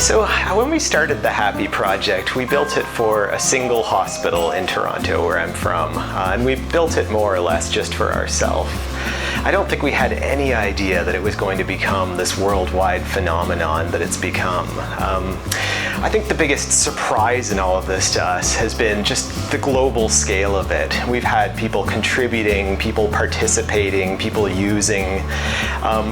So when we started the Happy Project, we built it for a single hospital in Toronto, where I'm from, and we built it more or less just for ourselves. I don't think we had any idea that it was going to become this worldwide phenomenon that it's become. I think the biggest surprise in all of this to us has been just the global scale of it. We've had people contributing, people participating, people using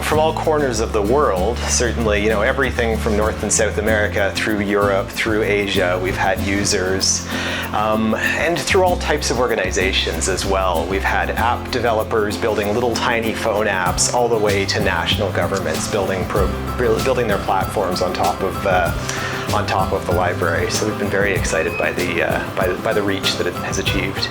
from all corners of the world. Certainly, everything from North and South America through Europe, through Asia, we've had users. And through all types of organizations as well. We've had app developers building little tiny phone apps, all the way to national governments building their platforms on top of the library. So we've been very excited by the reach that it has achieved.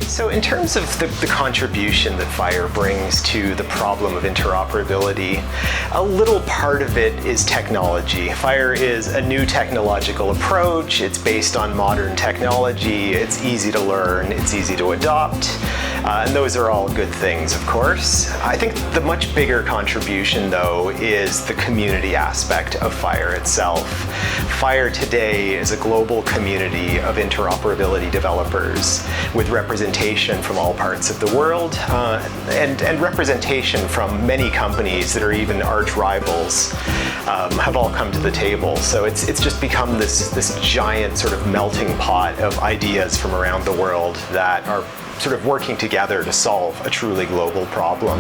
So in terms of the contribution that FHIR brings to the problem of interoperability, a little part of it is technology. FHIR is a new technological approach. It's based on modern technology. It's easy to learn. It's easy to adopt. And those are all good things, of course. I think the much bigger contribution, though, is the community aspect of FHIR itself. FHIR today is a global community of interoperability developers with representation from all parts of the world and representation from many companies that are even arch rivals have all come to the table. So it's just become this giant sort of melting pot of ideas from around the world that are sort of working together to solve a truly global problem.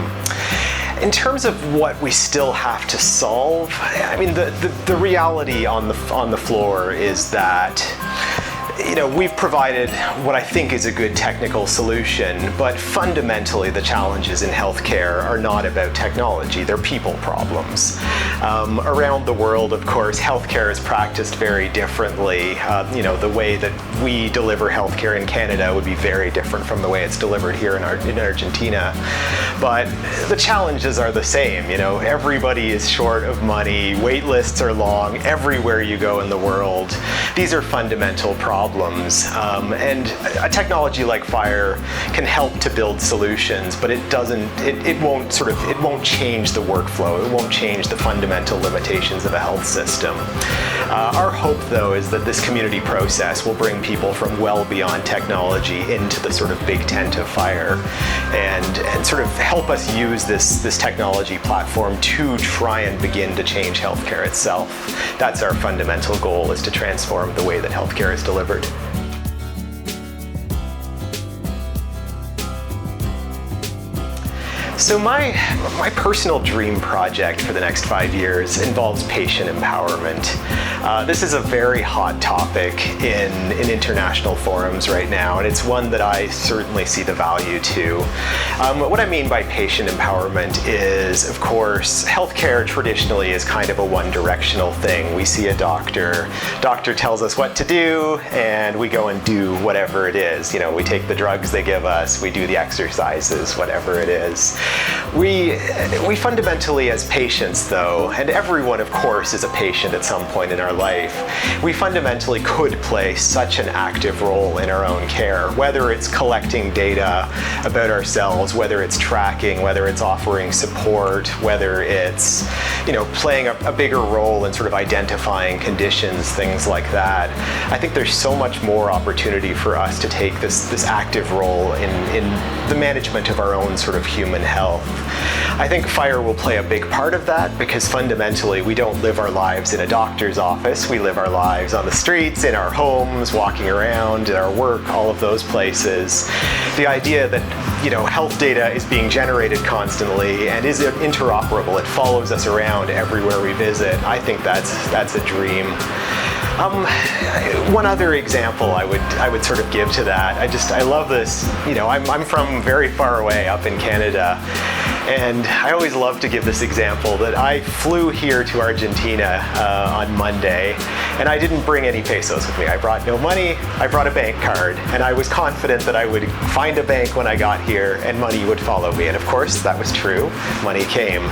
In terms of what we still have to solve, I mean, the reality on the floor is that we've provided what I think is a good technical solution, but fundamentally the challenges in healthcare are not about technology, they're people problems. Around the world, of course, healthcare is practiced very differently. The way that we deliver healthcare in Canada would be very different from the way it's delivered here in Argentina. But the challenges are the same. Everybody is short of money, wait lists are long everywhere you go in the world. These are fundamental problems, and a technology like FHIR can help to build solutions, but it won't change the workflow. It won't change the fundamental limitations of a health system. Our hope, though, is that this community process will bring people from well beyond technology into the sort of big tent of FHIR and sort of help us use this technology platform to try and begin to change healthcare itself. That's our fundamental goal, is to transform the way that healthcare is delivered. So my personal dream project for the next 5 years involves patient empowerment. This is a very hot topic in international forums right now, and it's one that I certainly see the value to. What I mean by patient empowerment is, of course, healthcare traditionally is kind of a one-directional thing. We see a doctor tells us what to do, and we go and do whatever it is. We take the drugs they give us, we do the exercises, whatever it is. We fundamentally, as patients, though, and everyone, of course, is a patient at some point in our life, we fundamentally could play such an active role in our own care, whether it's collecting data about ourselves, whether it's tracking, whether it's offering support, whether it's, playing a bigger role in sort of identifying conditions, things like that. I think there's so much more opportunity for us to take this active role in the management of our own sort of human health. I think FHIR will play a big part of that, because fundamentally we don't live our lives in a doctor's office. We live our lives on the streets, in our homes, walking around, at our work, all of those places. The idea that health data is being generated constantly and is interoperable, it follows us around everywhere we visit, I think that's a dream. One other example I would sort of give to that, I love this, I'm from very far away up in Canada, and I always love to give this example that I flew here to Argentina on Monday, and I didn't bring any pesos with me. I brought no money, I brought a bank card, and I was confident that I would find a bank when I got here and money would follow me, and of course that was true, money came.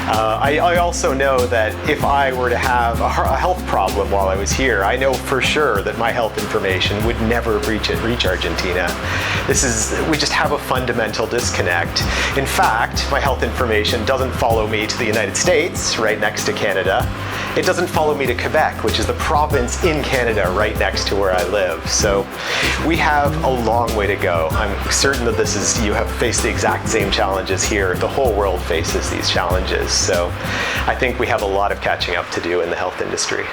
I also know that if I were to have a health problem while I was here, I know for sure that my health information would never reach Argentina. We just have a fundamental disconnect. In fact, my health information doesn't follow me to the United States, right next to Canada. It doesn't follow me to Quebec, which is the province in Canada right next to where I live. So we have a long way to go. I'm certain that you have faced the exact same challenges here. The whole world faces these challenges. So I think we have a lot of catching up to do in the health industry.